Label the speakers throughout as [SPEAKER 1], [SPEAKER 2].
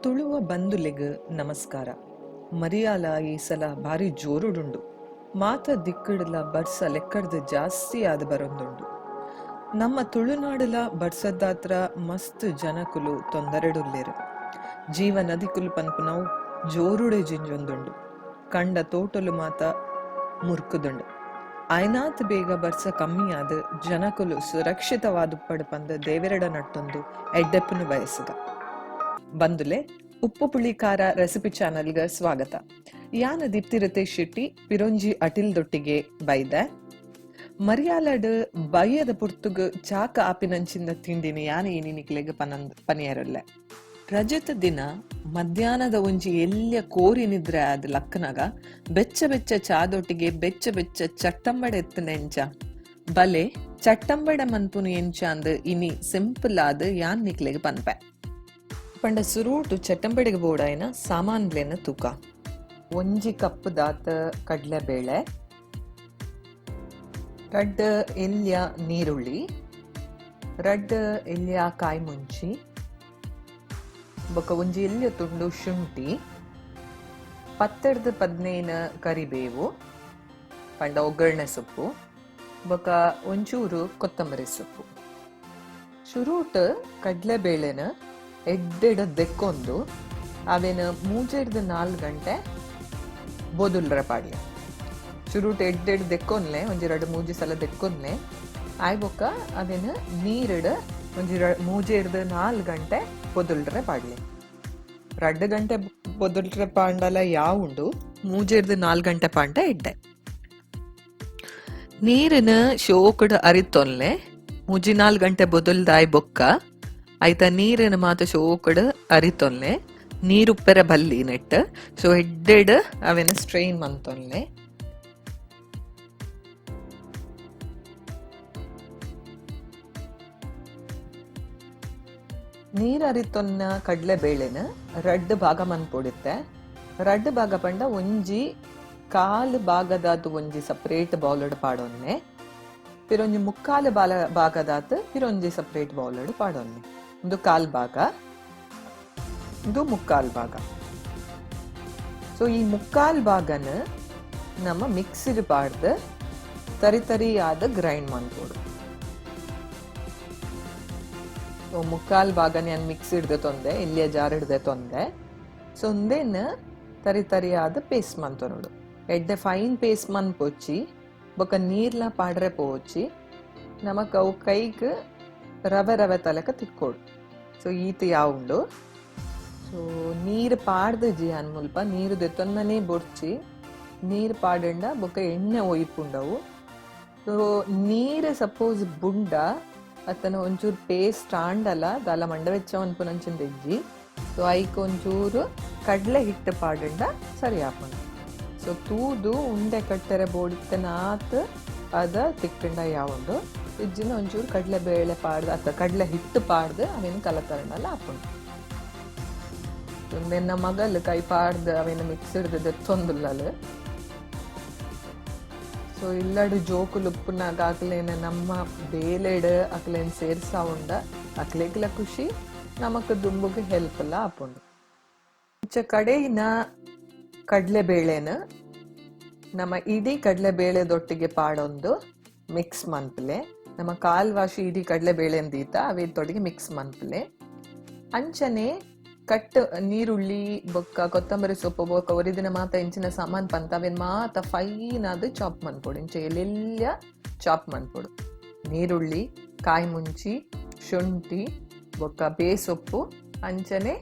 [SPEAKER 1] ತುಳುವ ಬಂಧುಲೆಗ್ ನಮಸ್ಕಾರ. ಮರಿಯಾಲ ಈ ಸಲ ಭಾರಿ ಜೋರುಡುಂಡು. ಮಾತ ದಿಕ್ಕುಡ್ಲ ಬರ್ಸ ಲೆಕ್ಕಡ್ದು ಜಾಸ್ತಿ ಆದ್ ಬರೊಂದುಂಡು. ನಮ್ಮ ತುಳುನಾಡುಲ ಬರ್ಸದ್ದಾತ್ರ ಮಸ್ತ್ ಜನಕುಲು ತೊಂದರೆಡುಲ್ಲೇರು. ಜೀವ ನದಿಕುಲು ಪನ್ಪುನವು ಜೋರುಡೆ ಜಿಂಜೊಂದುಂಡು. ಕಂಡ ತೋಟಲು ಮಾತ ಮುರ್ಕುದುಂಡು. ಐನಾತ್ ಬೇಗ ಬರ್ಸ ಕಮ್ಮಿಯಾದ ಜನಕುಲು ಸುರಕ್ಷಿತವಾದುಪ್ಪಡು ಪಂದ ದೇವೆರಡ ನಟ್ಟೊಂದು ಎಡ್ಡೆಪ್ಪುನು ಬಯಸುಗ. ಬಂದುಲೆ ಉಪ್ಪು ಪುಳಿ ಖಾರ ರೆಸಿಪಿ ಚಾನಲ್ಗೆ ಸ್ವಾಗತ. ಯಾನ ದೀಪ್ತಿ ರಿತೇಶ್ ಶೆಟ್ಟಿ ಪಿರೊಂಜಿ ಅಟಿಲ್ದೊಟ್ಟಿಗೆ ಬೈದೆ. ಮರಿಯಾಲಡ್ ಬಯ್ಯದ ಪುರ್ತುಗ್ ಚಾಕ ಆಪಿನಂಚಿಂದ ತಿಂಡಿನಿ ಯಾನ ಏನಿನಿಕ್ಲೆಗ್ ಪನಿಯರೊಲ್ಲೆ. ರಜತ ದಿನ ಮಧ್ಯಾಹ್ನದ ಒಂಜಿ ಎಲ್ಯ ಕೋರಿ ನಿದ್ರೆ ಆದ ಲಕ್ಕನಾಗ ಬೆಚ್ಚ ಬೆಚ್ಚ ಚಾದೊಟ್ಟಿಗೆ ಬೆಚ್ಚ ಬೆಚ್ಚ ಚಟ್ಟಂಬಡೆ ಎತ್ತನೆಂಚ ಬಲೆ ಚಟ್ಟಂಬಡೆ ಮನ್ಪುನು ಎಂಚ ಅಂದ್ ಇನಿ ಸಿಂಪಲ್ ಆದ್ ಯಾನ್ ನಿಕ್ಲೆಗ್ ಪನ್ಪೆ. ಪಂಡ ಸುರೂಟು ಚಟ್ಟಂಬಡಿಗೆ ಬೋಡಾಯಿನ ಸಾಮಾನ್ಲೇನ ತೂಕ. ಒಂಜಿ ಕಪ್ ದಾತ ಕಡ್ಲೆಬೇಳೆ, ರಡ್ಡ್ ಎಲ್ಯ ನೀರುಳ್ಳಿ, ರಡ್ಡ್ ಎಲ್ಯ ಕಾಯಿ ಮುಂಚಿ, ಬೊಕ ಒಂಜಿ ಎಲ್ಯ ತುಂಡು ಶುಂಠಿ, 10-15 ಕರಿಬೇವು, ಪಂಡ ಒಗ್ಗರಣೆ ಸೊಪ್ಪು, ಬೊಕ ಒಂಚೂರು ಕೊತ್ತಂಬರಿ ಸೊಪ್ಪು. ಶುರೂಟ್ ಕಡ್ಲೆಬೇಳೆನ ಎಡ್ಡೆಡ ದೆಕ್ಕೊಂದು ಅವೇನು 3-4 ಗಂಟೆ ಬೋದುಲ್ರ ಪಾಡ್ಯ. ಶುರುಟ್ ಎಡ್ಡೆಡ್ ದೆಕ್ಕೊನ್ಲೆ ಒಂಜಿ 2-3 ಸಲ ದೆಕ್ಕೊನ್ಲೆ ಆಯ್ಬೊಕ್ಕ ಅವೇನು ನೀರಿಡ ಒಂಜಿ 3-4 ಗಂಟೆ ಬೊದುಲ್ರೆ ಪಾಡ್ಲೆ. 2 ಗಂಟೆ ಬೊದುಲ್ರೆ ಪಾಂಡಲ ಯಾವುಂಡು 3-4 ಗಂಟೆ ಪಾಂಡ ಎಡ್ಡೆ. ನೀರಿನ ಶೋಕುಡು ಅರಿತೊನ್ಲೆ 3-4 ಗಂಟೆ ಬೊದುಲ್ದಾಯ್ ಬೊಕ್ಕ ಆಯ್ತಾ ನೀರಿನ ಮಾತ ಶೋಕಡ್ ಅರಿತೊನ್ಲೆ ನೀರುಪ್ಪೆರೆ ಬಲ್ಲಿ ನೆಟ್ ಸೊ ಎಡ್ಡೆಡ್ ಅವೆನ ಸ್ಟ್ರೈನ್ ಮಂತೊನ್ಲೆ. ನೀರ್ ಅರಿತೊನ್ನ ಕಡ್ಲೆ ಬೇಳೆನ ರಡ್ಡ್ ಭಾಗ ಮನ್ಪೊಡಿತ್ತೆ. ರಡ್ಡ್ ಭಾಗ ಪಂಡ ಒಂಜಿ ಕಾಲ್ ಭಾಗದಾತು ಒಂಜಿ ಸಪ್ರೇಟ್ ಬೌಲಡ್ ಪಾಡೊನ್ನೆ, ಪಿರೊಂಜಿ ಮುಕ್ಕಾಲು ಭಾಗದಾತು ಪಿರೊಂಜಿ ಸಪ್ರೇಟ್ ಬೌಲಡ್ ಪಾಡೊನ್ನೆ. ಒಂದು ಕಾಲ್ ಭಾಗ, ಇದು ಮುಕ್ಕಾಲ್ ಭಾಗ. ಸೊ ಈ ಮುಕ್ಕಾಲ್ ಭಾಗನ ನಮ್ಮ ಮಿಕ್ಸಿಡ್ ಪಾಡ್ದು ತರಿತರಿಯಾದ ಗ್ರೈಂಡ್ ಮಾಡ್ಕೊಡು. ಸೊ ಮುಕ್ಕಾಲ್ ಭಾಗ ನಾನು ಮಿಕ್ಸ್ ಹಿಡ್ದೆ ತೊಂದೆ, ಇಲ್ಲಿಯ ಜಾರ್ ಹಿಡ್ದೆ ತೊಂದೆ. ಸೊ ಒಂದೇನ ತರಿತರಿಯಾದ ಪೇಸ್ಟ್ ಮಂತು ನೋಡು. ಎಡ್ಡೆ ಫೈನ್ ಪೇಸ್ಟ್ ಮನ್ ಪೋಚಿ ಬೊಕ ನೀರ್ಲ ಪಾಡ್ರೆ ಪೋಚಿ ನಮಕ್ ಅವು ಕೈಗ್ ರವೆ ರವೆ ತಲೆಕ ತಿಕ್ಕೋಡು. ಸೊ ಈತ ಯಾವುಂಡು. ಸೊ ನೀರು ಪಾಡ್ದು ಜಿ ಅನ್ ಮುಲ್ಪ ನೀರು ದೆತ್ತೊಂದನೇ ಬೊಡ್ಚಿ ನೀರು ಪಾಡಂಡ ಬೊಕ ಎಣ್ಣೆ ಒಯ್ಪುಂಡವು. ಸೊ ನೀರು ಸಪೋಸ್ ಬುಂಡ ಅತ್ತನ ಒಂಚೂರು ಪೇಸ್ಟ್ ಆಂಡಲ ದಾಲ ಮಂಡ ವೆಚ್ಚ ಅನ್ಪುನಂಚಿಂದ ಇಜ್ಜಿ. ಸೊ ಐಕ್ ಒಂಚೂರು ಕಡ್ಲೆ ಹಿಟ್ಟು ಪಾಡಂಡ ಸರಿ ಹಾಪುಂಡು. ಸೊ ತೂದು ಉಂಡೆ ಕಟ್ಟರೆ ಬೋಡಿತ್ತನಾತ್ ಅದ ತಿಕ್ಕಂಡ ಯಾವುಂಡು ಇಜ್ಜಿನ ಒಂಚೂರು ಕಡ್ಲೆ ಬೇಳೆ ಪಾಡ್ದು ಅಥವಾ ಕಡ್ಲೆ ಹಿಟ್ಟು ಪಾಡ್ದು ಅವೇನು ಕಲತರನಲ್ಲ ಹಾಕೊಂಡು ನನ್ನ ಮಗಲ್ ಕೈ ಪಾಡ್ದು ಅವೇನು ಮಿಕ್ಸ್ ಹಿಡ್ದು ತೊಂದುಲ್ಲಲು. ಸೊ ಇಲ್ಲಡು ಜೋಕುಲು ಉಪ್ಪುನಾಗ ಹಾಕ್ಲೇನ ನಮ್ಮ ಬೇಲೆಡ್ ಅಕ್ಲೇನ್ ಸೇರ್ಸಾ ಉಂಡ ಅಕ್ಲೇಗ್ಲ ಖುಷಿ ನಮಕ್ ದುಂಬುಗೆ ಹೆಲ್ಪ್ ಎಲ್ಲ ಹಾಪುಂಡು. ಕಡೆಯಿನ ಕಡ್ಲೆ ಬೇಳೆನ ನಮ್ಮ ಇಡೀ ಕಡ್ಲೆ ಬೇಳೆದೊಟ್ಟಿಗೆ ಪಾಡೊಂದು ಮಿಕ್ಸ್ ಮನ್ಪಲೆ. ನಮ್ಮ ಕಾಲ್ವಾಶಿ ಇಡೀ ಕಡ್ಲೆ ಬೇಳೆ ಅಂದೀತ ಅವೇದೊಟ್ಟಿಗೆ ಮಿಕ್ಸ್ ಮನ್ಪಲೆ. ಅಂಚನೆ ಕಟ್ ನೀರುಳ್ಳಿ ಬೊಕ್ಕ ಕೊತ್ತಂಬರಿ ಸೊಪ್ಪು ಬೊಕ್ಕ ಒರಿದಿನ ಮಾತ ಇಂಚಿನ ಸಾಮಾನ್ ಪಂತ ಅವೇನ್ ಮಾತ ಫೈನ್ ಆದ್ ಚಾಪ್ ಮನ್ಪೊಡು. ಇಂಚ ಎಲ್ಲೆಲ್ಲ ಚಾಪ್ ಮನ್ಪೊಡು. ನೀರುಳ್ಳಿ, ಕಾಯಿ ಮುಂಚಿ, ಶುಂಠಿ ಬೊಕ್ಕ ಬೇಸೊಪ್ಪು ಅಂಚನೆ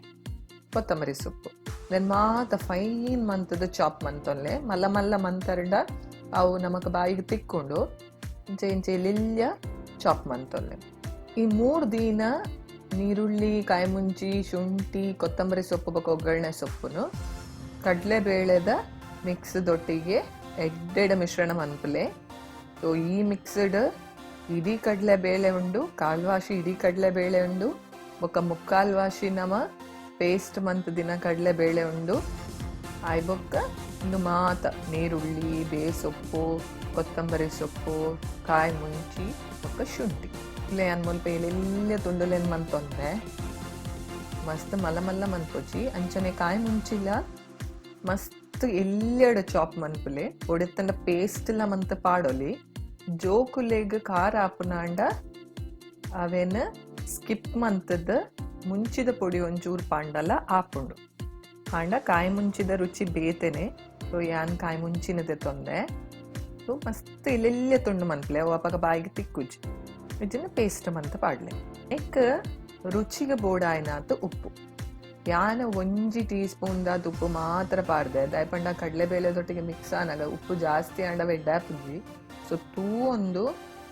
[SPEAKER 1] ಕೊತ್ತಂಬರಿ ಸೊಪ್ಪು ದೆನ್ ಮಾತ ಫೈನ್ ಮಂತದ ಚಾಪ್ ಮಂತೊನ್ಲೆ ಮಲ್ಲ ಮಲ್ಲ ಮಂತರ್ಡ ಅವು ನಮಕ್ ಬಾಯಿಗೆ ತಿಕ್ಕೊಂಡು ಇಂಚೆ ಎಲ್ಲೆಲ್ಲ ಚಾಪ್ ಮಂತೊಲ್ಲೆ. ಈ 3 ದಿನ ನೀರುಳ್ಳಿ, ಕಾಯಿ ಮುಂಚಿ, ಶುಂಠಿ, ಕೊತ್ತಂಬರಿ ಸೊಪ್ಪು ಬೊಕ್ಕ ಒಗ್ಗರಣೆ ಸೊಪ್ಪುನು ಕಡ್ಲೆ ಬೇಳೆದ ಮಿಕ್ಸ್ದೊಟ್ಟಿಗೆ ಎಡ್ಡೆಡ ಮಿಶ್ರಣ ಮನ್ಪಲೆ. ಸೊ ಈ ಮಿಕ್ಸ್ಡ್ ಇಡೀ ಕಡ್ಲೆ ಬೇಳೆ ಉಂಡು, ಕಾಲ್ವಾಶಿ ಇಡೀ ಕಡ್ಲೆ ಬೇಳೆ ಉಂಡು ಬೊಕ್ಕ ಮುಕ್ಕಾಲ್ವಾಶಿ ನಮ ಪೇಸ್ಟ್ ಮಂತ್ ದಿನ ಕಡ್ಲೆ ಬೇಳೆ ಉಂಡು. ಆಯ್ಬೊಕ್ಕ ಇನ್ನು ಮಾತ ನೀರುಳ್ಳಿ, ಬೇಸೊಪ್ಪು, ಕೊತ್ತಂಬರಿ ಸೊಪ್ಪು, ಕಾಯಿ ಮುಂಚಿ ಬೊಕ್ಕ ಶುಂಠಿ ಇಲ್ಲೇ ಅನ್ ಮುಲ್ಪ ಎಲ್ಲೆಲ್ಲ ತುಂಡುಲೇನ್ ಮಂತೊಂದೆ ಮಸ್ತ್ ಮಲ್ಲ ಮಲ್ಲ ಮನ್ಪೊಚ್ಚಿ ಅಂಚನೆ ಕಾಯಿ ಮುಂಚಿಲ್ಲ ಮಸ್ತ್ ಎಲ್ಯಡ ಚಾಪ್ ಮನ್ಪುಲೆ ಒಡೆತಂಡ ಪೇಸ್ಟ್ ಲ ಮಂತ್ ಪಾಡೊಲಿ ಜೋಕುಲೆಗ್ ಖಾರ ಆಪುನಾಂಡ ಅವೇನ್ ಸ್ಕಿಪ್ ಮಂತದ ಮುಂಚಿದ ಪೊಡಿ ಒಂಚೂರು ಪಾಂಡಲ ಆಪುಂಡು ಆಂಡ ಕಾಯಿ ಮುಂಚಿದ ರುಚಿ ಬೇತೆನೆ ಸೊ ಯಾನ್ ಕಾಯಿ ಮುಂಚಿನದೆ ತೊಂದೆ ಸೊ ಮಸ್ತ್ ಇಲ್ಲೆಲ್ಯ ತುಂಡು ಮನ್ಪುಲೆ ಅವು ಅಪಗ ಬಾಯಿಗೆ ತಿಕ್ಕುಜಿ ಇದನ್ನ ಪೇಸ್ಟ್ ಮಂತ ಪಾಡ್ಲೆ ಎಕ್ ರುಚಿಗೆ ಬೋಡಾಯ್ನಾತು ಉಪ್ಪು ಯಾನ 1 ಟೀ ಸ್ಪೂನ್ ದಾತ್ ಉಪ್ಪು ಮಾತ್ರ ಪಾಡ್ದೆ ದಯಪಂಡ ಕಡಲೆಬೇಳೆದೊಟ್ಟಿಗೆ ಮಿಕ್ಸ್ ಆನಾಗ ಉಪ್ಪು ಜಾಸ್ತಿ ಆಂಡ ಎಡ್ಡಾಪುಜಿ ಸೊ ತೂ ಒಂದು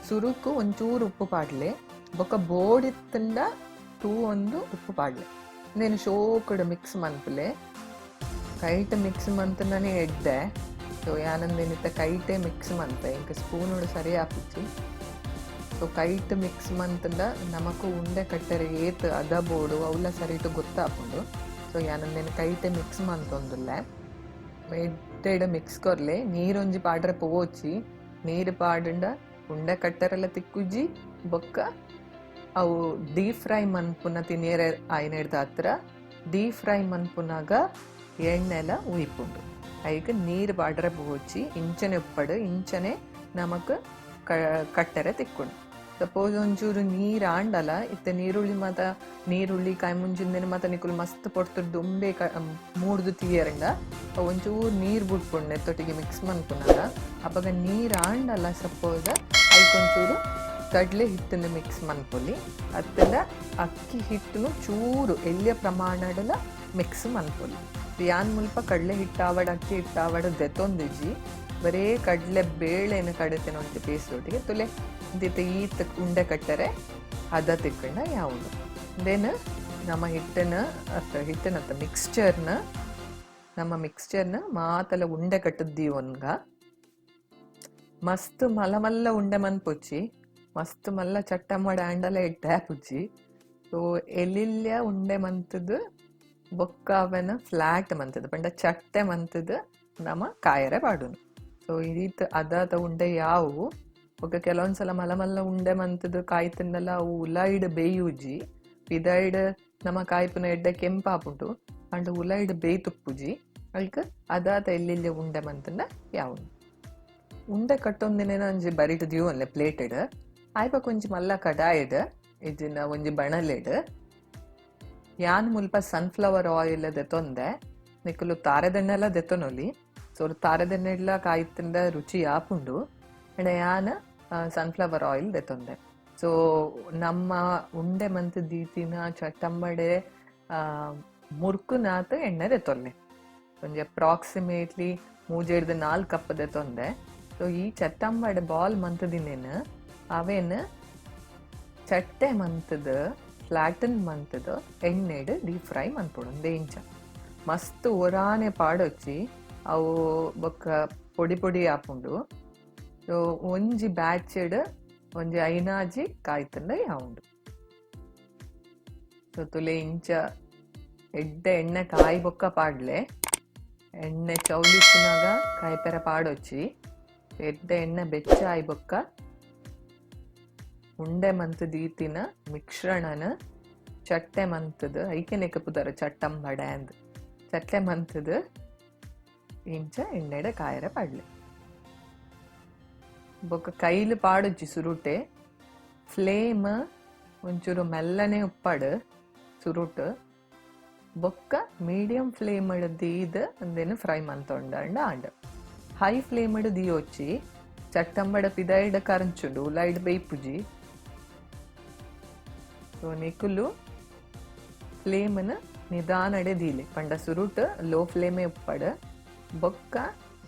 [SPEAKER 1] ಸುರುಕು ಒಂಚೂರು ಉಪ್ಪು ಪಾಡ್ಲೆ ಬೊಕ್ಕ ಬೋಡಿತ್ತಂಡ ತೂ ಒಂದು ಉಪ್ಪು ಪಾಡ್ಲೆ నేను ಶೋಕಡ್ ಮಿಕ್ಸ್ ಮನ್ಪುಲೆ ಕೈಟ್ ಮಿಕ್ಸ್ ಮಂತನೇ ಎಡ್ಡೆ ಸೊ ಯಾನಂದೇನಿತ್ತ ಕೈಟೇ ಮಿಕ್ಸ್ ಮಂತೆ ಇಂಕ ಸ್ಪೂನೋಡು ಸರಿ ಆಪಿಚ್ಚಿ ಸೊ ಕೈಟ್ ಮಿಕ್ಸ್ ಮಂತಂದ ನಮಕು ಉಂಡೆ ಕಟ್ಟರೆ ಏತ್ ಅದ ಬೋಡು ಅವಲ್ಲ ಸರಿಟು ಗೊತ್ತಾಪುಂಡು ಸೊ ಯಾನಂದೇನು ಕೈಟೇ ಮಿಕ್ಸ್ ಮಂತೊಂದುಲ್ಲೆ ಎಡ್ಡೆಡ್ ಮಿಕ್ಸ್ ಕೊರ್ಲೆ ನೀರೊಂಜಿ ಪಾಡ್ರೆ ಪೋಚಿ ನೀರು ಪಾಡುಂಡ ಉಂಡೆ ಕಟ್ಟರೆಲ್ಲ ತಿಕ್ಕುಜಿ ಬೊಕ್ಕ ಅವು ಡೀಪ್ ಫ್ರೈ ಮನ್ಪುನ ತಿನ್ನೇರೆ ಆಯ್ನೆಡ್ದ ಹತ್ರ ಡೀಪ್ ಫ್ರೈ ಮನ್ಪುನಾಗ ಎಣ್ಣೆಲ ಉಯ್ಪುಂಡು ಐಕ್ ನೀರು ಪಾಡ್ರೆ ಪೋಚಿ ಇಂಚನೆ ಉಪ್ಪಡು ಇಂಚನೆ ನಮಕ್ ಕಟ್ಟರೆ ತಿಕ್ಕೊಂಡು ಸಪೋಸ್ ಒಂಚೂರು ನೀರು ಆಂಡಲ ಇತ್ತೆ ನೀರುಳ್ಳಿ ಕಾಯಿ ಮುಂಚಿಂದೇನೆ ಮತ್ತೆ ನಿಕುಲು ಮಸ್ತ್ ಪೊಡ್ತುಡು ದುಂಬೆ ಮೂಡ್ದು ತೀಯರಂಡ ಒಂಚೂರು ನೀರು ಬಿಟ್ಕೊಂಡು ನೆತ್ತೊಟ್ಟಿಗೆ ಮಿಕ್ಸ್ ಮನ್ಪುನಾಗ ಅವಾಗ ನೀರು ಆಂಡಲ ಸಪೋಸ್ ಐಕೊಂಚೂರು ಕಡಲೆ ಹಿಟ್ಟನ್ನು ಮಿಕ್ಸ್ ಮನ್ಪೊಲಿ ಅತ್ತಂದ ಅಕ್ಕಿ ಹಿಟ್ಟನ್ನು ಚೂರು ಎಲ್ಲಿಯ ಪ್ರಮಾಣಡಲ ಮಿಕ್ಸ್ ಮನ್ಪೊಲಿ ಯಾನ್ ಮುಲ್ಪ ಕಡಲೆ ಹಿಟ್ಟು ಆವಡ ಅಕ್ಕಿ ಹಿಟ್ಟು ಆವಡ ದೆತ್ತೊಂದಿಜ್ಜಿ ಬರೇ ಕಡಲೆ ಬೇಳೆನ ಕಡತೆನ ಒಂಚೆ ಪೇಸ್ಟ್ ಒಟ್ಟಿಗೆ ತುಲೆ ದಿತ್ತ ಈತ ಉಂಡೆ ಕಟ್ಟರೆ ಅದ ತಿಕ್ಕಂಡ ಯಾವುದು ದೆನ್ ನಮ್ಮ ಹಿಟ್ಟನತ್ತ ಮಿಕ್ಸ್ಚರ್ನ ಮಾತಲ ಉಂಡೆ ಕಟ್ಟದ್ದೀವಿ ಒನ್ಗ ಮಸ್ತ್ ಮಲ್ಲ ಉಂಡೆ ಮನ್ಪುಚ್ಚಿ ಮಸ್ತ್ ಮಲ್ಲ ಚಟ್ಟ ಮಾಡಿ ಆಂಡಲ ಇಟ್ಟೆ ಪುಜ್ಜಿ ಸೊ ಎಲ್ಲಿಲ್ಯ ಉಂಡೆ ಮಂತದ್ದು ಬೊಕ್ಕ ಅವನ ಫ್ಲಾಟ್ ಮಂತದ್ದು ಪಂಡ ಚಟ್ಟೆ ಮಂತದ್ದು ನಮ್ಮ ಕಾಯರೆ ಪಾಡುನು ಸೊ ಇದೀತ್ ಅದಾತ ಉಂಡೆ ಯಾವುವು ಬೊಕ್ಕ ಕೆಲವೊಂದ್ಸಲ ಮಲ್ಲ ಉಂಡೆ ಮಂತದ್ದು ಕಾಯಿ ತಿನ್ನಲ್ಲ ಅವು ಉಲಾಯಿಡ್ ಬೇಯುಜಿ ಪಿದಾಯಿಡ್ ನಮ್ಮ ಕಾಯಿಪುನ ಎಡ್ಡೆ ಕೆಂಪಾಪುಂಟು ಅಂಡ್ ಉಲಾಯಿಡ್ ಬೇಯ್ ತುಪ್ಪುಜಿ ಅದಕ್ಕೆ ಅದಾತ ಎಲ್ಲಿಲ್ಯ ಉಂಡೆ ಮಂತಂಡ ಯಾವು ಉಂಡೆ ಕಟ್ಟೊಂದಿನ ಒಂಜಿ ಬರಿಟ್ ದೀವು ಅಲ್ಲೇ ಪ್ಲೇಟೆಡ್ ಆಯ್ಪ ಕೊಂಚ ಮಲ್ಲ ಕಡಾಯಿಡ್ ಇದನ್ನ ಒಂಜಿ ಬಣಲೆಡ್ ಯಾನ್ ಮುಲ್ಪ ಸನ್ಫ್ಲವರ್ ಆಯಿಲ್ ದೆತ್ತೊಂದೆ ನಿಕುಲು ತಾರೆದೆಣ್ಣೆಲ್ಲ ದೆತ್ತೊನೊಲಿ ಸೊ ತಾರೆದೆಣ್ಣೆಲ್ಲ ಕಾಯ್ತಿಂದ ರುಚಿ ಆಪುಂಡು ಅಂಡ್ ಯಾನ್ ಸನ್ಫ್ಲವರ್ ಆಯಿಲ್ ದೆತ್ತೊಂದೆ ಸೊ ನಮ್ಮ ಉಂಡೆ ಮಂತ್ ದೀತಿನ ಚಟ್ಟಂಬಡೆ ಮುರ್ಕುನಾತ್ ಎಣ್ಣೆ ದೆತ್ತೊಲ್ಲೆ ಒಂಜಿ ಅಪ್ರಾಕ್ಸಿಮೇಟ್ಲಿ 3-4 ಕಪ್ ದೆತ್ತೊಂದೆ ಸೊ ಈ ಚಟ್ಟಂಬಡೆ ಬಾಲ್ ಮಂತದಿನೇನು ಅವೇನು ಚಟ್ಟೆ ಮಂತದ ಫ್ಲಾಟನ್ ಮಂತದ ಎಣ್ಣೆಡ್ ಡೀಪ್ ಫ್ರೈ ಮನ್ಪೊಡು ಇಂಚ ಮಸ್ತ್ ಒರಾನೆ ಪಾಡೊಚ್ಚಿ ಅವು ಬೊಕ್ಕ ಪೊಡಿ ಆಪುಂಡು ಸೊ ಒಂಜಿ ಬ್ಯಾಚೆಡ್ ಒಂಜಿ ಐನಾಜಿ ಕಾಯ್ತಂಡ ಯಾವುಂಡು ಸೊ ತುಲೆ ಇಂಚ ಎಡ್ಡೆ ಎಣ್ಣೆ ಕಾಯಿ ಬೊಕ್ಕ ಪಾಡ್ಲೆ ಎಣ್ಣೆ ಚೌಲಿಸಿನಾಗ ಕಾಯಿಪೆರ ಪಾಡೊಚ್ಚಿ ಎಡ್ಡೆ ಎಣ್ಣೆ ಬೆಚ್ಚ ಆಯ್ ಬೊಕ್ಕ ಉಂಡೆ ಮಂತ್ ದೀತಿನ ಮಿಶ್ರಣನ ಚಟ್ಟೆ ಮಂತದ ಐಕೆ ನೆಕಪುದರ ಚಟ್ಟಂಬಡೆ ಅಂದ್ ಚಟ್ಟೆ ಮಂತದ ಇಂಚ ಎಣ್ಣೆಡೆ ಕಾಯರೆ ಪಾಡ್ಲೆ ಬೊಕ್ಕ ಕೈಲು ಪಾಡೊಚ್ಚಿ ಸುರುಟೆ ಫ್ಲೇಮ್ ಒಂಚೂರು ಮೆಲ್ಲನೆ ಉಪ್ಪಡ್ ಸುರುಟ್ ಬೊಕ್ಕ ಮೀಡಿಯಂ ಫ್ಲೇಮ್ ದೀದ್ ಅಂದೇನು ಫ್ರೈ ಮಂತೊಂಡ ಆಂಡ್ ಹೈ ಫ್ಲೇಮ್ ದಿಯೋಚ್ಚಿ ಚಟ್ಟಂಬಡ ಪಿದಾಯಿಡ ಕರಂಚುಂಡು ಉಲಾಯಿಡ್ ಬೇಯ್ಪುಜಿ ಸೊ ನಿಕುಲು ಫ್ಲೇಮ್ನ ನಿಧಾನಡೆ ದೀಲೆ ಪಂಡ ಸುರುಟ್ ಲೋ ಫ್ಲೇಮೆ ಉಪ್ಪಡ್ ಬೊಕ್ಕ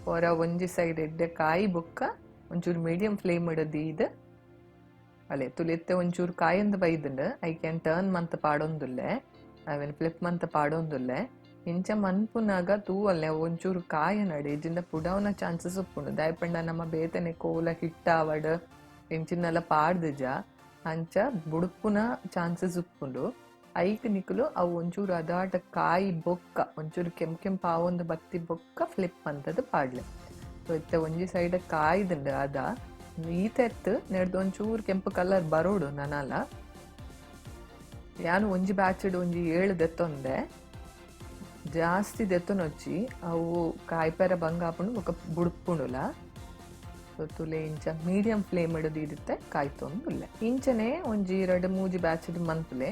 [SPEAKER 1] ಹೊರ ಒಂಜಿ ಸೈಡ್ ಎಡ್ಡೆ ಕಾಯಿ ಬೊಕ್ಕ ಒಂಚೂರು ಮೀಡಿಯಂ ಫ್ಲೇಮ್ ದೀದ್ ಅಲೆ ತುಲೆತ್ತೆ ಒಂಚೂರು ಕಾಯಂದು ಬೈದಂಡು ಐ ಕ್ಯಾನ್ ಟರ್ನ್ ಮಂತ್ ಪಾಡೊಂದುಲ್ಲೆ ಅವೇನು ಫ್ಲಿಪ್ ಮಂತ್ ಪಾಡೊಂದುಲ್ಲೆ ಇಂಚ ಮನ್ಪುನಾಗ ತೂವಲ್ಲೆ ಒಂಚೂರು ಕಾಯ ನಡೆ ಇಜಿಂದ ಪುಡವನ ಚಾನ್ಸಸ್ ಉಪ್ಪುಂಡು ದಯಪಂಡ ನಮ್ಮ ಬೇತನೆ ಕೋಲ ಹಿಟ್ಟಾವಡ್ ಇಂಚಿನೆಲ್ಲ ಪಾಡ್ದಿಜ ಅಂಚ ಬುಡುಪುನ ಚಾನ್ಸಸ್ ಉಪ್ಪುಂಡು ಐಕ್ ನಿಕುಲು ಅವು ಒಂಚೂರು ಅದಾಟ ಕಾಯಿ ಬೊಕ್ಕ ಒಂಚೂರು ಕೆಂಪ್ ಆವೊಂದು ಬತ್ತಿ ಬೊಕ್ಕ ಫ್ಲಿಪ್ ಅಂತದ್ದು ಪಾಡ್ಲೆ ಸೊ ಇತ್ತೆ ಒಂಜಿ ಸೈಡ್ ಕಾಯ್ದುಂಡು ಅದ ಈತೆತ್ತು ನೆಡ್ದು ಒಂಚೂರು ಕೆಂಪು ಕಲರ್ ಬರೋಡು ನನಲ ಯಾನು ಒಂಜಿ ಬ್ಯಾಚಡ್ ಒಂಜಿ 7 ದೆತ್ತೊಂದೆ ಜಾಸ್ತಿ ದೆತ್ತೊನೊಚ್ಚಿ ಅವು ಕಾಯ್ಪೆರ ಬಂಗಾಪುಂಡು ಬೊಕ ಬುಡ್ಪುಂಡುಲ ತುಲೆ ಇಂಚ ಮೀಡಿಯಂ ಫ್ಲೇಮ್ ಇಡದಿರುತ್ತೆ ಕಾಯ್ತೊಂದುಲ್ಲೆ ಇಂಚನೆ ಒಂಜಿ 2-3 ಬ್ಯಾಚಡ್ ಮನ್ಪುಲೆ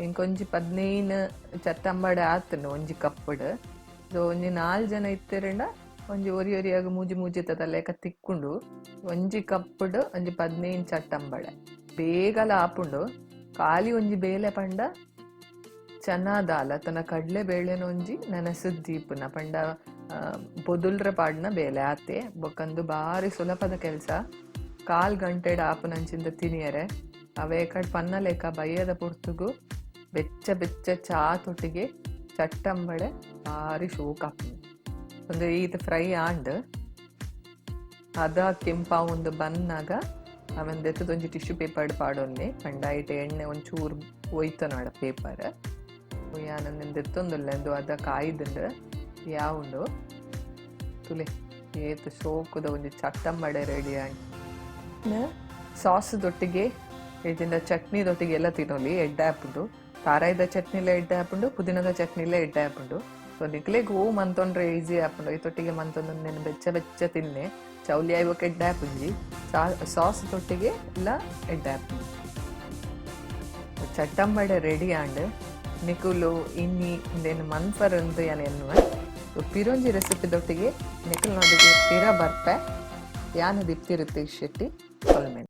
[SPEAKER 1] ಇಂಕೊಂಜಿ 15 ಚಟ್ಟಂಬಡೆ ಆತನು ಒಂಜಿ ಕಪ್ಪಡ್ ಸೊ ಒಂಜಿ 4 ಜನ ಇತ್ತೆರಂಡ ಒಂಜಿ ಒರಿಯಾಗ ಮೂಜಿ ಲೆಕ್ಕ ತಿಕ್ಕುಂಡು ಒಂಜಿ ಕಪ್ಪಡ್ ಒಂಜಿ 15 ಚಟ್ಟಂಬಡೆ ಬೇಗಲ ಆಪುಂಡು ಖಾಲಿ ಒಂಜಿ ಬೇಲೆ ಪಂಡ ಚನಾ ದಾಲ್ ಅತನ ಕಡ್ಲೆ ಬೇಳೆನ ಒಂಜಿ ನೆನೆಸಿದ್ದೀಪುನ ಪಂಡ ಬೊದುಲ್ರ ಪಾಡ್ನ ಬೇಲೆ ಆತೆ ಬೊಕ್ಕಂದು ಬಾರಿ ಸುಲಭದ ಕೆಲಸ 1/4 ಗಂಟೆಡ್ ಆಪುನಂಚಿಂದ ತಿನಿಯರೆ ಅವೇ ಕಡ್ ಪನ್ನ ಲೆಕ್ಕ ಬಯ್ಯದ ಪುರ್ತುಗು ಬೆಚ್ಚ ಚಾ ತೊಟ್ಟಿಗೆ ಚಟ್ಟಂಬಡೆ ಬಾರಿ ಶೋಕ್ ಆಪುಂಡು ಒಂದು ಈತ ಫ್ರೈ ಆಂಡ್ ಅದ ಕೆಂಪ ಒಂದು ಬನ್ನಾಗ ಅವನ್ ದೆತ್ತದ ಒಂಜಿ ಟಿಶ್ಯೂ ಪೇಪರ್ ಪಾಡೊನ್ನೆ ಪಂಡ ಐಟ್ ಎಣ್ಣೆ ಒಂಚೂರು ಒಯ್ತನಾಡ ಪೇಪರ್ ಯಾನಂದು ದೆತ್ತೊಂದುಲ್ಲೆಂದು ಅದ ಕಾಯ್ದುಂಡು ಯಾವುಂಡು ತುಲೆ ಏತು ಶೋಕುದ ಒಂಜಿ ಚಟ್ಟಂಬಡೆ ರೆಡಿ ಆಂಡ್ ಸಾಸ್ ದೊಟ್ಟಿಗೆ ಇದರಿಂದ ಚಟ್ನಿ ದೊಟ್ಟಿಗೆ ಎಲ್ಲ ತಿನ್ನೋಲಿ ಎಡ್ಡೆ ಹಾಪುಂಡು ತಾರಾಯ್ದ ಚಟ್ನಿಲ ಎಡ್ಡೆ ಹಾಪುಂಡು ಪುದೀನದ ಚಟ್ನಿಲ ಎಡ್ಡೆ ಹಾಪುಂಡು ಸೊ ನಿಕ್ಲೆಗ್ ಹೂ ಮಂತೊಂಡ್ರೆ ಈಸಿ ಹಾಪುಂಡು ಈ ತೊಟ್ಟಿಗೆ ಮಂತೊಂದು ನೆನು ಬೆಚ್ಚ ತಿನ್ನೆ ಚೌಲಿ ಆಯ್ವಕ್ಕೆ ಎಡ್ಡೆ ಹಾಪುಂಜಿ ಸಾಸ್ ತೊಟ್ಟಿಗೆ ಇಲ್ಲ ಎಡ್ಡೆ ಹಾಪುಂಡು ಚಟ್ಟಂಬಡೆ ರೆಡಿ ಆಂಡ್ ನಿಕುಲು ಇನ್ನಿ ಇಂದೇನು ಮನ್ಪರಂದು ಯಾನು ಎನ್ನುವೆ ಪಿರೊಂಜಿ ರೆಸಿಪಿ ದೊಟ್ಟಿಗೆ ನಿಕುಲು ನೋಡಿಗೆ ಪಿರ ಬರ್ಪೆ ಯಾನು ದಿಪ್ತಿರುತ್ತೆ ಶೆಟ್ಟಿ ಕೊಲ್ಮೆನ್